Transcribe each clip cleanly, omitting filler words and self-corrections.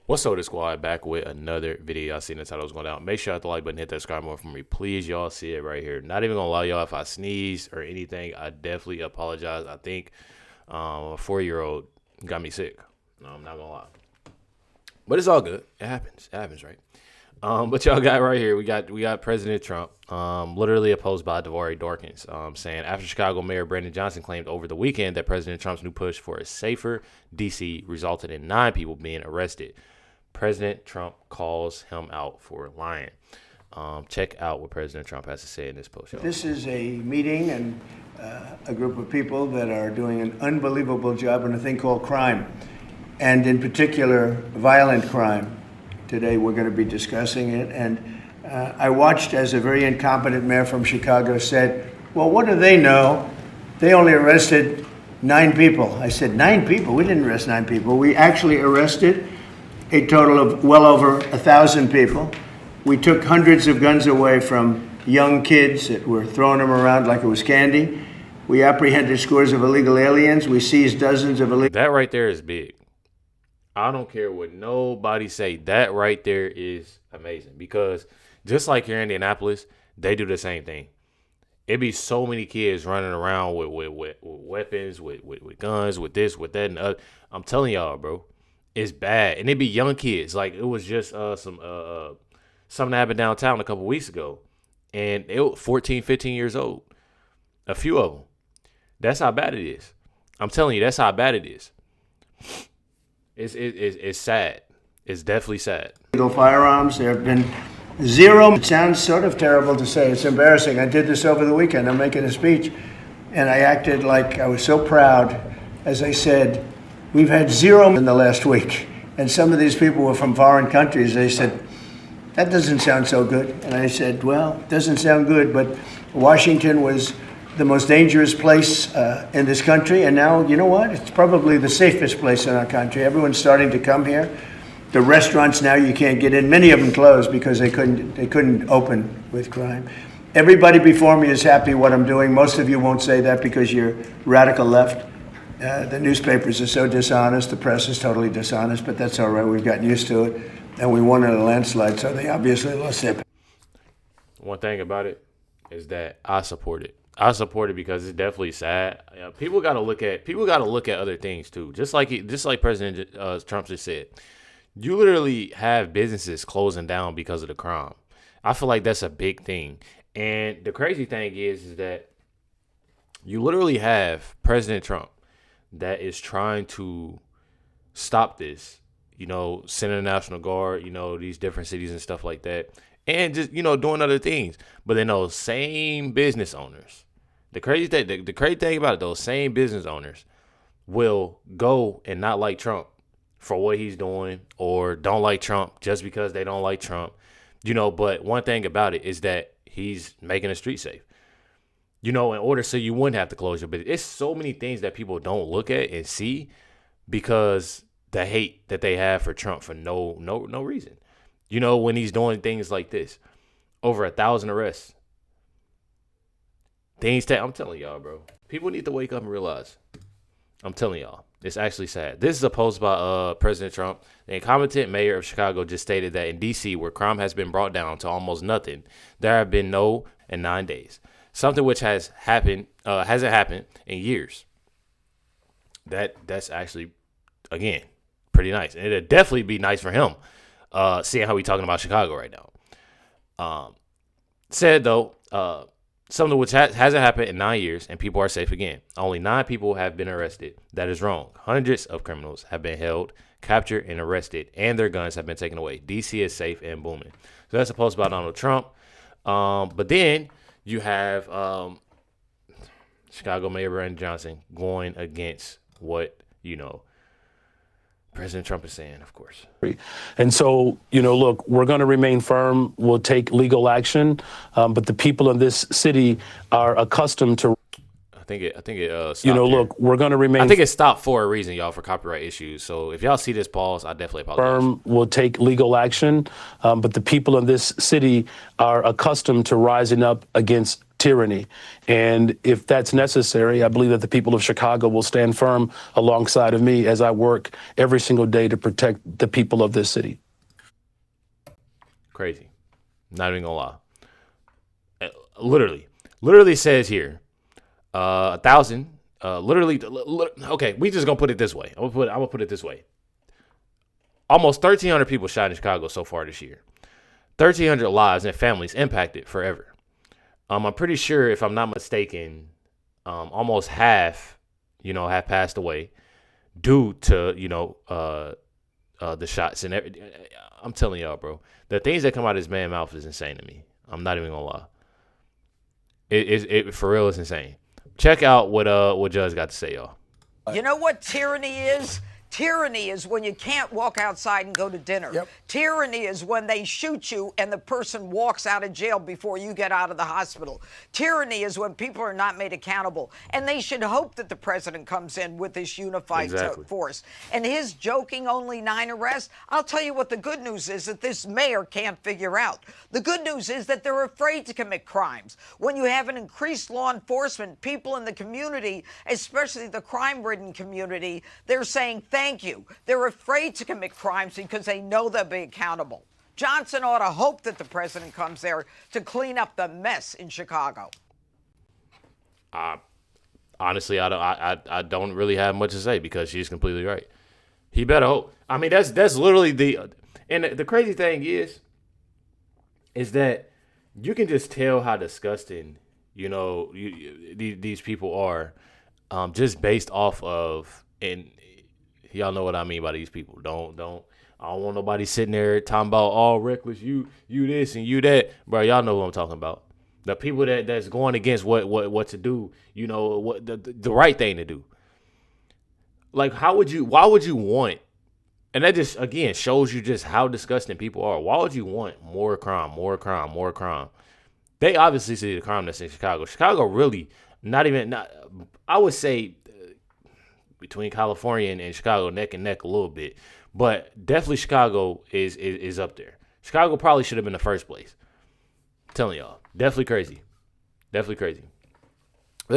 What's up, the squad? Back with another video. Y'all seen the title was going down. Make sure you hit the like button, hit that subscribe button for me. Please, y'all see it right here. Not even gonna lie, y'all. If I sneeze or anything, I definitely apologize. I think a 4-year-old got me sick. No, I'm not gonna lie, but it's all good. It happens. It happens, right? But y'all got right here. We got President Trump, literally opposed by DeVore Dawkins, saying after Chicago Mayor Brandon Johnson claimed over the weekend that President Trump's new push for a safer DC resulted in 9 people being arrested. President Trump calls him out for lying. Check out what President Trump has to say in this post. Y'all. This is a meeting and a group of people that are doing an unbelievable job on a thing called crime, and in particular, violent crime. Today we're going to be discussing it, and I watched as a very incompetent mayor from Chicago said, well, what do they know? They only arrested 9 people. I said, 9 people? We didn't arrest 9 people. We actually arrested a total of well over 1,000 people. We took hundreds of guns away from young kids that were throwing them around like it was candy. We apprehended scores of illegal aliens. We seized dozens of illegal... That right there is big. I don't care what nobody say. That right there is amazing, because just like here in Indianapolis, they do the same thing. It be so many kids running around with weapons, with guns, with this, with that, and other. I'm telling y'all, bro, it's bad. And it be young kids. Like, it was just something that happened downtown a couple weeks ago, and they were 14, 15 years old. A few of them. That's how bad it is. I'm telling you, that's how bad it is. It's sad. It's definitely sad. Illegal firearms. There have been 0. It sounds sort of terrible to say. It's embarrassing. I did this over the weekend. I'm making a speech, and I acted like I was so proud as I said, we've had 0 in the last week. And some of these people were from foreign countries. They said, that doesn't sound so good. And I said, well, it doesn't sound good, but Washington was the most dangerous place in this country, and now, you know what? It's probably the safest place in our country. Everyone's starting to come here. The restaurants now you can't get in. Many of them closed because they couldn't open with crime. Everybody before me is happy what I'm doing. Most of you won't say that because you're radical left. The newspapers are so dishonest. The press is totally dishonest, but that's all right. We've gotten used to it, and we won in a landslide, so they obviously lost their... One thing about it is that I support it. I support it because it's definitely sad. People got to look at other things too. Just like President Trump just said, you literally have businesses closing down because of the crime. I feel like that's a big thing. And the crazy thing is that you literally have President Trump that is trying to stop this. You know, sending the National Guard. You know, these different cities and stuff like that, and just doing other things. But then those same business owners. The crazy thing about it, those same business owners will go and not like Trump for what he's doing, or don't like Trump just because they don't like Trump. But one thing about it is that he's making the street safe. In order so you wouldn't have to close your business. It's so many things that people don't look at and see because the hate that they have for Trump for no reason. When he's doing things like this, over 1,000 arrests. I'm telling y'all, bro. People need to wake up and realize. I'm telling y'all, it's actually sad. This is a post by President Trump. The incompetent mayor of Chicago just stated that in D.C., where crime has been brought down to almost nothing, there have been in 9 days. Something which hasn't happened in years. That's actually, again, pretty nice. And it'd definitely be nice for him, seeing how we talking about Chicago right now. Said, though, something which hasn't happened in 9 years, and people are safe again. Only 9 people have been arrested. That is wrong. Hundreds of criminals have been held, captured, and arrested, and their guns have been taken away. D.C. is safe and booming. So that's a post by Donald Trump. But then you have Chicago Mayor Brandon Johnson going against what, President Trump is saying, of course. And so, look, we're going to remain firm. We'll take legal action. But the people in this city are accustomed to. I think it stopped look, we're going to remain. I think it stopped for a reason, y'all, for copyright issues. So if y'all see this pause, I definitely apologize. Firm will take legal action. But the people in this city are accustomed to rising up against tyranny. And if that's necessary, I believe that the people of Chicago will stand firm alongside of me as I work every single day to protect the people of this city. Crazy. Not even gonna lie. Literally says here, 1,000. Okay, we just gonna put it this way. I'm gonna put it this way. Almost 1,300 people shot in Chicago so far this year. 1,300 lives and families impacted forever. I'm pretty sure, if I'm not mistaken, almost half passed away due to, the shots. And I'm telling y'all, bro, the things that come out of this man's mouth is insane to me. I'm not even gonna lie. It for real is insane. Check out what Judge got to say, y'all. You know what tyranny is? Tyranny is when you can't walk outside and go to dinner. Yep. Tyranny is when they shoot you and the person walks out of jail before you get out of the hospital. Tyranny is when people are not made accountable. And they should hope that the president comes in with this unified force. And his joking only 9 arrests, I'll tell you what the good news is that this mayor can't figure out. The good news is that they're afraid to commit crimes. When you have an increased law enforcement, people in the community, especially the crime-ridden community, they're saying, thank you. They're afraid to commit crimes because they know they'll be accountable. Johnson ought to hope that the president comes there to clean up the mess in Chicago. Honestly, I don't really have much to say because she's completely right. He better hope. I mean, that's literally and the crazy thing is that you can just tell how disgusting, these people are, just based off of, and y'all know what I mean by these people. I don't want nobody sitting there talking about all reckless, you this and you that. Bro, y'all know what I'm talking about. The people that's going against what to do, what the right thing to do. Like, why would you want, and that just, again, shows you just how disgusting people are. Why would you want more crime? They obviously see the crime that's in Chicago. Chicago really, I would say, between California and Chicago, neck and neck a little bit. But definitely Chicago is up there. Chicago probably should have been the first place. I'm telling y'all. Definitely crazy. This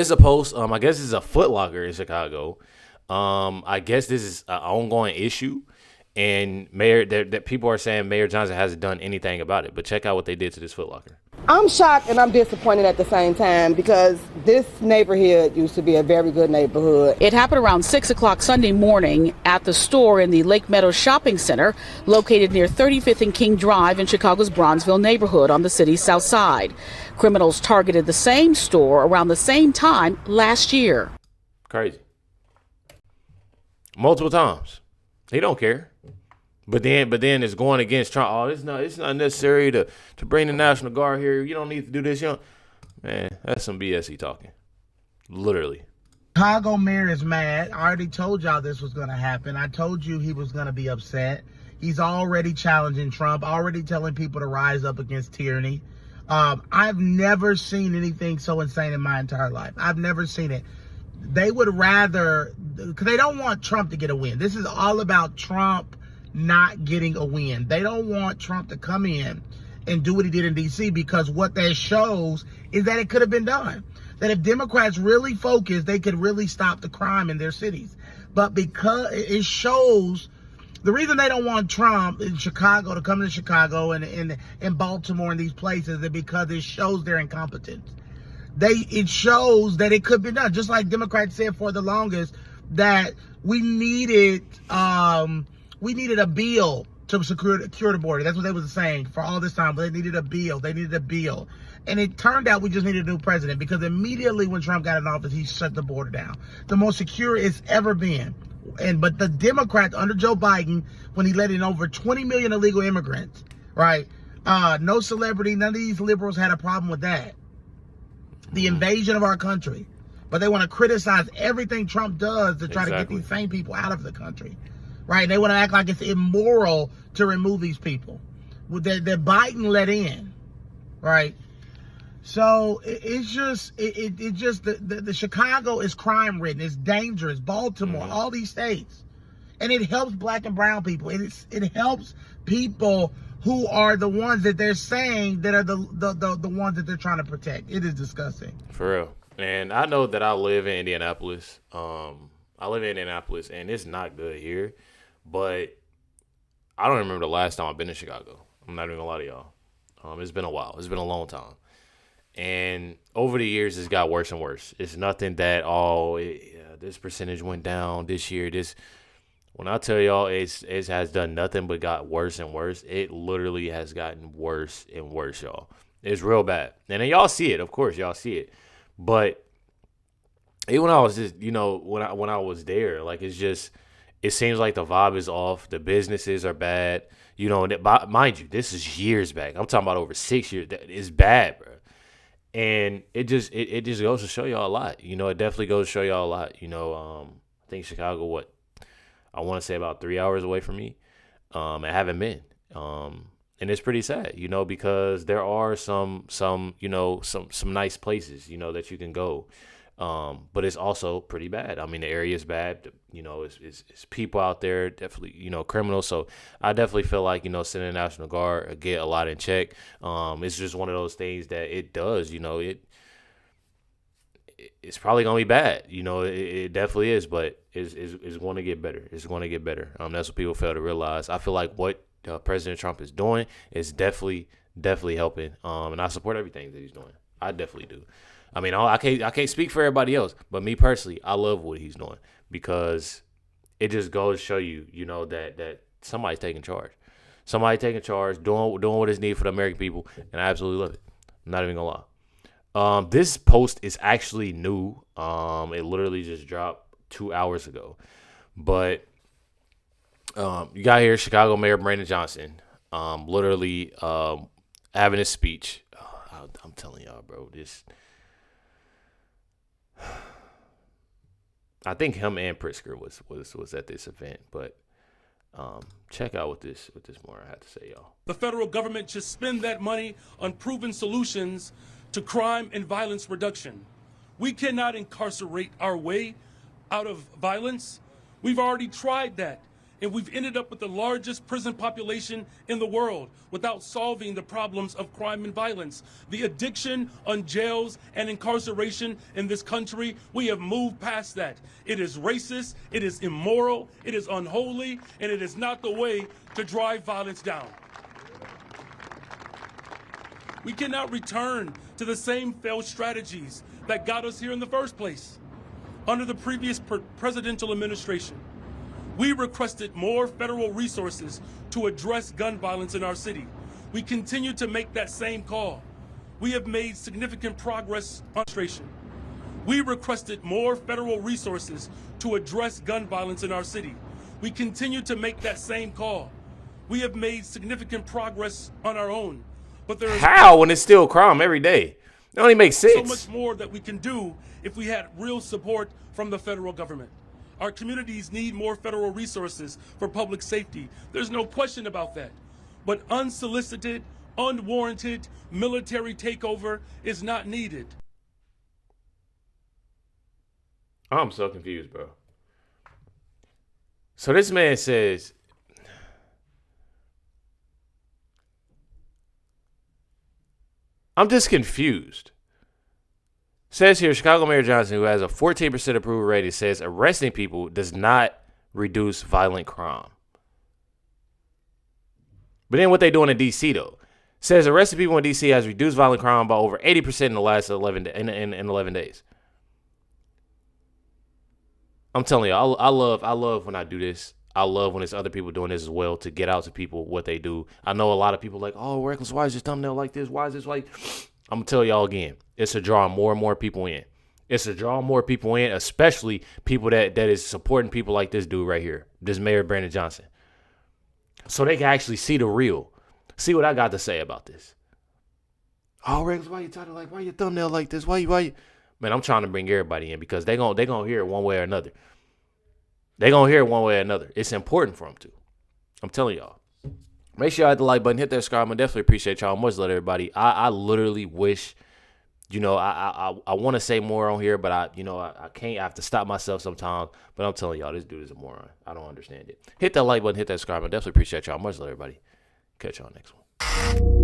is a post. I guess this is a Foot Locker in Chicago. I guess this is an ongoing issue. And that people are saying Mayor Johnson hasn't done anything about it. But check out what they did to this Foot Locker. I'm shocked and I'm disappointed at the same time because this neighborhood used to be a very good neighborhood. It happened around 6 o'clock Sunday morning at the store in the Lake Meadow Shopping Center, located near 35th and King Drive in Chicago's Bronzeville neighborhood on the city's south side. Criminals targeted the same store around the same time last year. Crazy. Multiple times. He don't care. But then it's going against Trump. Oh, it's not necessary to bring the National Guard here. You don't need to do this. Man, that's some BS he talking. Literally. Chicago mayor is mad. I already told y'all this was going to happen. I told you he was going to be upset. He's already challenging Trump, already telling people to rise up against tyranny. I've never seen anything so insane in my entire life. I've never seen it. They would rather, because they don't want Trump to get a win. This is all about Trump not getting a win. They don't want Trump to come in and do what he did in D.C. because what that shows is that it could have been done. That if Democrats really focused, they could really stop the crime in their cities. But because it shows, the reason they don't want Trump in Chicago to come to Chicago and in Baltimore and these places is because it shows their incompetence. It shows that it could be done. Just like Democrats said for the longest that we needed a bill to secure the border. That's what they was saying for all this time. But they needed a bill. And it turned out we just needed a new president because immediately when Trump got in office, he shut the border down. The most secure it's ever been. But the Democrats under Joe Biden, when he let in over 20 million illegal immigrants, right? No celebrity, none of these liberals had a problem with that. The invasion of our country. But they want to criticize everything Trump does to try to get these same people out of the country. Right? They want to act like it's immoral to remove these people that Biden let in. Right? So the Chicago is crime ridden. It's dangerous. Baltimore, all these states. And it helps black and brown people. It helps people who are the ones that they're saying that are the ones that they're trying to protect. It is disgusting. For real. And I know that I live in Indianapolis. And it's not good here. But I don't remember the last time I've been to Chicago. I'm not even gonna lie to y'all. It's been a while. It's been a long time. And over the years, it's got worse and worse. It's nothing that, this percentage went down this year. When I tell y'all it has done nothing but got worse and worse, it literally has gotten worse and worse, y'all. It's real bad. And then y'all see it. Of course, y'all see it. But even when I was just, when I was there, like, it seems like the vibe is off. The businesses are bad. Mind you, this is years back. I'm talking about over 6 years. It's bad, bro. And it just goes to show y'all a lot. It definitely goes to show y'all a lot. I think Chicago, I want to say about 3 hours away from me. I haven't been. And it's pretty sad, because there are some nice places, that you can go. But it's also pretty bad. I mean, the area is bad. It's people out there, definitely, criminals. So I definitely feel like, sending the National Guard get a lot in check. It's just one of those things that it does, it's probably going to be bad. It definitely is, but it's going to get better. It's going to get better. That's what people fail to realize. I feel like what President Trump is doing is definitely helping. And I support everything that he's doing. I definitely do. I mean, I can't speak for everybody else, but me personally, I love what he's doing because it just goes to show you, that somebody's taking charge. Somebody taking charge, doing what is needed for the American people, and I absolutely love it. I'm not even gonna lie. This post is actually new. It literally just dropped 2 hours ago. But you got here Chicago Mayor Brandon Johnson, literally having a speech. I'm telling y'all, bro, this. I think him and Pritzker was at this event, but check out what this more I have to say, y'all. The federal government should spend that money on proven solutions to crime and violence reduction. We cannot incarcerate our way out of violence. We've already tried that, and we've ended up with the largest prison population in the world without solving the problems of crime and violence. The addiction on jails and incarceration in this country, we have moved past that. It is racist, it is immoral, it is unholy, and it is not the way to drive violence down. We cannot return to the same failed strategies that got us here in the first place. Under the previous presidential administration, we requested more federal resources to address gun violence in our city. We continue to make that same call. We have made significant progress on administration. We requested more federal resources to address gun violence in our city. We continue to make that same call. We have made significant progress on our own. But there is how when it's still crime every day? It only makes sense. So much more that we can do if we had real support from the federal government. Our communities need more federal resources for public safety. There's no question about that. But unsolicited, unwarranted military takeover is not needed. I'm so confused, bro. So this man says, I'm just confused. Says here, Chicago Mayor Johnson, who has a 14% approval rating, says arresting people does not reduce violent crime. But then what they doing in D.C., though? Says arresting people in D.C. has reduced violent crime by over 80% in the last 11 days. I'm telling you, I love when I do this. I love when it's other people doing this as well to get out to people what they do. I know a lot of people like, oh, Recklezz, why is this thumbnail like this? Why is this like... I'm going to tell y'all again, it's to draw more and more people in. It's to draw more people in, especially people that is supporting people like this dude right here, this Mayor Brandon Johnson. So they can actually see the real. See what I got to say about this. Oh, Recklezz, why you talking like, why your thumbnail like this? Why you? Man, I'm trying to bring everybody in because they gonna hear it one way or another. They gonna hear it one way or another. It's important for them to. I'm telling y'all. Make sure y'all hit the like button, hit that subscribe. I definitely appreciate y'all. Much love, everybody. I literally wish, I want to say more on here, but I can't. I have to stop myself sometimes. But I'm telling y'all, this dude is a moron. I don't understand it. Hit that like button, hit that subscribe. I definitely appreciate y'all. Much love, everybody. Catch y'all next one.